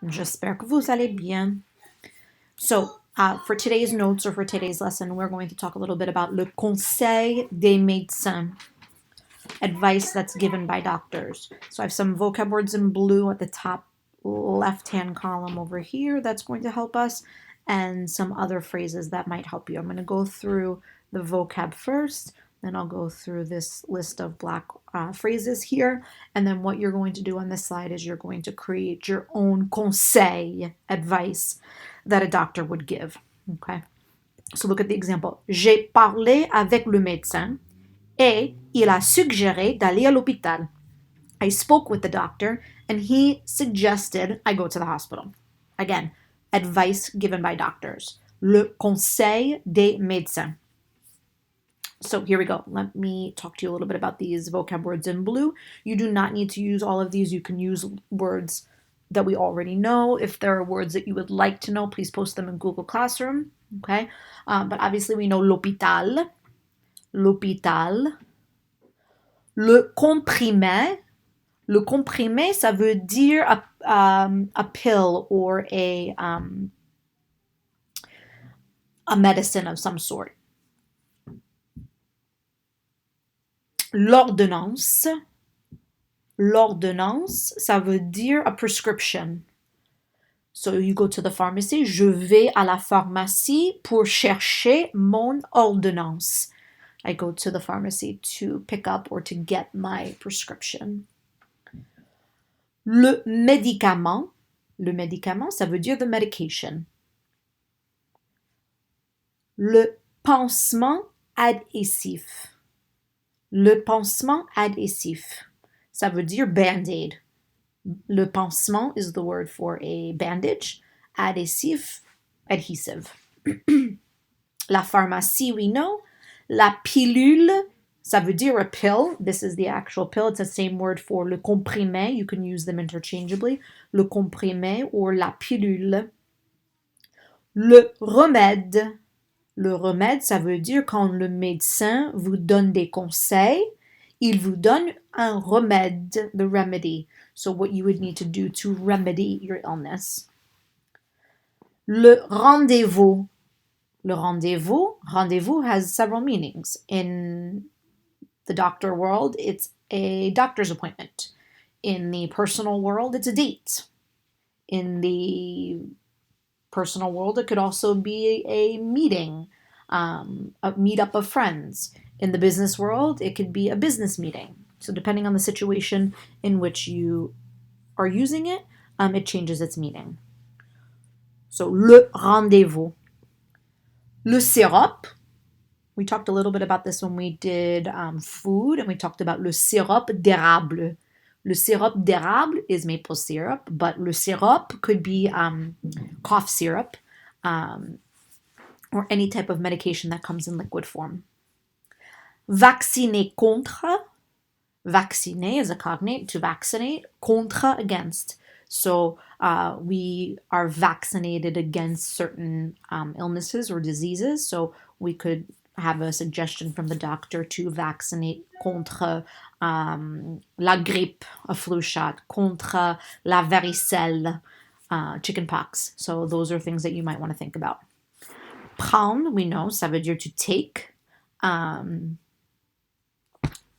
J'espère que vous allez bien. So, for today's notes or for today's lesson, we're going to talk a little bit about le conseil des médecins, advice that's given by doctors. So, I have some vocab words in blue at the top left-hand column over here that's going to help us, and some other phrases that might help you. I'm going to go through the vocab first, then I'll go through this list of black phrases here, and then what you're going to do on this slide is you're going to create your own conseil, advice that a doctor would give. Okay, so look at the example. J'ai parlé avec le médecin et il a suggéré d'aller à l'hôpital. I spoke with the doctor and he suggested I go to the hospital. Again, advice given by doctors. Le conseil des médecins. So here we go. Let me talk to you a little bit about these vocab words in blue. You do not need to use all of these. You can use words that we already know. If there are words that you would like to know, please post them in Google Classroom. Okay, but obviously we know l'hôpital, l'hôpital, le comprimé. Le comprimé, ça veut dire a pill or a medicine of some sort. L'ordonnance, l'ordonnance, ça veut dire a prescription. So you go to the pharmacy. Je vais à la pharmacie pour chercher mon ordonnance. I go to the pharmacy to pick up or to get my prescription. Le médicament, ça veut dire the medication. Le pansement adhésif. Le pansement adhésif, ça veut dire band-aid. Le pansement is the word for a bandage. Adhésif, adhesive. La pharmacie, we know. La pilule, ça veut dire a pill. This is the actual pill. It's the same word for le comprimé. You can use them interchangeably. Le comprimé or la pilule. Le remède. Le remède, ça veut dire quand le médecin vous donne des conseils, il vous donne un remède, the remedy. So what you would need to do to remedy your illness. Le rendez-vous. Le rendezvous has several meanings. In the doctor world, it's a doctor's appointment. In the personal world, it's a date. In the personal world, it could also be a meeting, a meetup of friends. In the business world, it could be a business meeting. So depending on the situation in which you are using it, it changes its meaning. So, le rendez-vous. Le sirop. We talked a little bit about this when we did food, and we talked about le sirop d'érable. Le sirop d'érable is maple syrup, but le sirop could be cough syrup or any type of medication that comes in liquid form. Vacciner contre. Vacciner is a cognate, to vaccinate. Contre, against. So we are vaccinated against certain illnesses or diseases. So we could have a suggestion from the doctor to vaccinate contre la grippe, a flu shot, contre la varicelle, chickenpox. So those are things that you might want to think about. Prendre, we know, ça veut dire to take.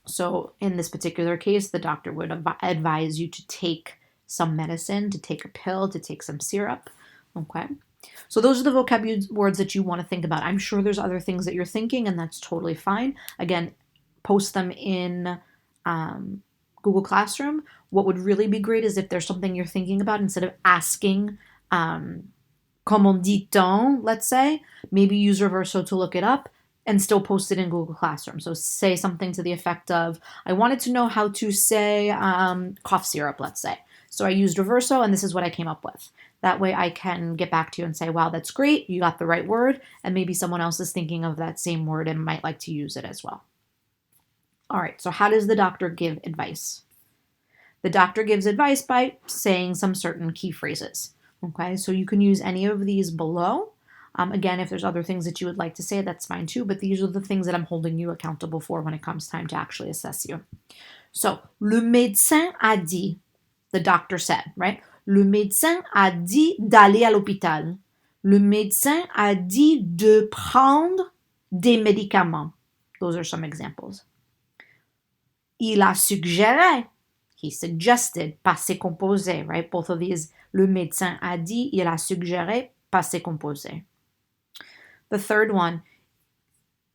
So in this particular case, the doctor would advise you to take some medicine, to take a pill, to take some syrup. Okay. So those are the vocabulary words that you want to think about. I'm sure there's other things that you're thinking, and that's totally fine. Again, post them in Google Classroom. What would really be great is if there's something you're thinking about, instead of asking, comment dit-on, let's say, maybe use Reverso to look it up and still post it in Google Classroom. So say something to the effect of, I wanted to know how to say cough syrup, let's say. So I used Reverso, and this is what I came up with. That way I can get back to you and say, wow, that's great, you got the right word, and maybe someone else is thinking of that same word and might like to use it as well. All right, so how does the doctor give advice? The doctor gives advice by saying some certain key phrases. Okay, so you can use any of these below. Again, if there's other things that you would like to say, that's fine too, but these are the things that I'm holding you accountable for when it comes time to actually assess you. So, le médecin a dit, the doctor said, right? Le médecin a dit d'aller à l'hôpital. Le médecin a dit de prendre des médicaments. Those are some examples. Il a suggéré. He suggested, passé composé, right? Both of these. Le médecin a dit, il a suggéré, passé composé. The third one,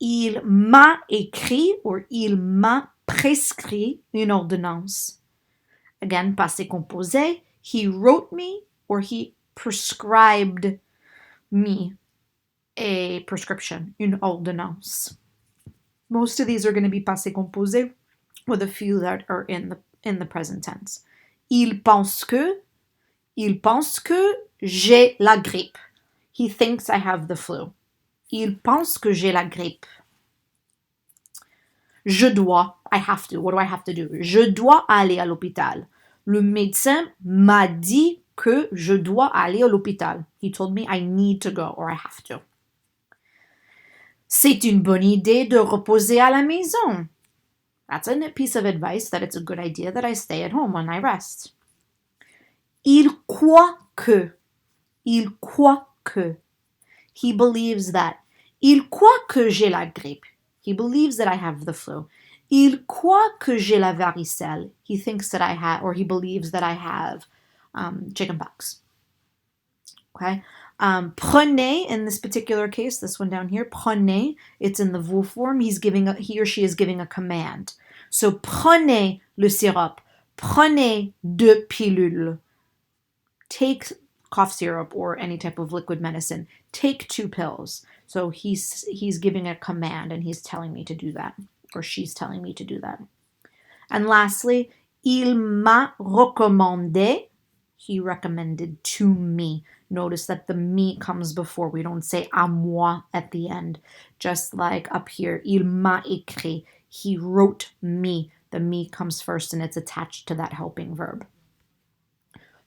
il m'a écrit or il m'a prescrit une ordonnance. Again, passé composé, he wrote me or he prescribed me a prescription, une ordonnance. Most of these are going to be passé composé with a few that are in the present tense. Il pense que j'ai la grippe. He thinks I have the flu. Il pense que j'ai la grippe. Je dois, I have to. What do I have to do? Je dois aller à l'hôpital. Le médecin m'a dit que je dois aller à l'hôpital. He told me I need to go or I have to. C'est une bonne idée de reposer à la maison. That's a piece of advice that it's a good idea that I stay at home when I rest. Il croit que. Il croit que. He believes that. Il croit que j'ai la grippe. He believes that I have the flu. Il croit que j'ai la varicelle. He thinks that I have, or he believes that I have chickenpox. Okay. Prenez, in this particular case, this one down here, prenez, it's in the vous form. He or she is giving a command. So, prenez le sirop. Prenez 2 pilules. Take cough syrup or any type of liquid medicine. Take 2 pills. So he's giving a command and he's telling me to do that, or she's telling me to do that. And lastly, il m'a recommandé. He recommended to me. Notice that the me comes before. We don't say à moi at the end. Just like up here, il m'a écrit. He wrote me. The me comes first and it's attached to that helping verb.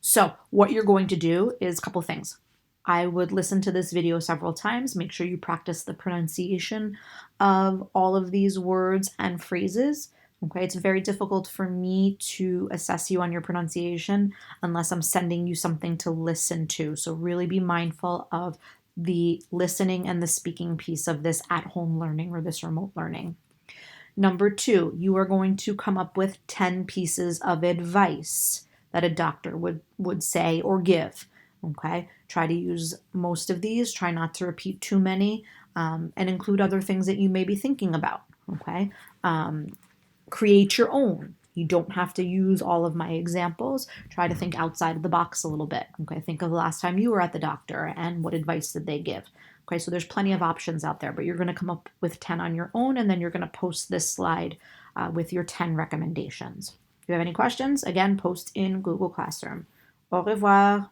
So what you're going to do is a couple things. I would listen to this video several times. Make sure you practice the pronunciation of all of these words and phrases. Okay, it's very difficult for me to assess you on your pronunciation unless I'm sending you something to listen to. So really be mindful of the listening and the speaking piece of this at-home learning or this remote learning. Number 2, you are going to come up with 10 pieces of advice that a doctor would say or give. Okay, try to use most of these. Try not to repeat too many, and include other things that you may be thinking about. Okay, create your own. You don't have to use all of my examples. Try to think outside of the box a little bit. Okay, think of the last time you were at the doctor and what advice did they give. Okay, so there's plenty of options out there, but you're going to come up with 10 on your own, and then you're going to post this slide with your 10 recommendations. If you have any questions, again, post in Google Classroom. Au revoir.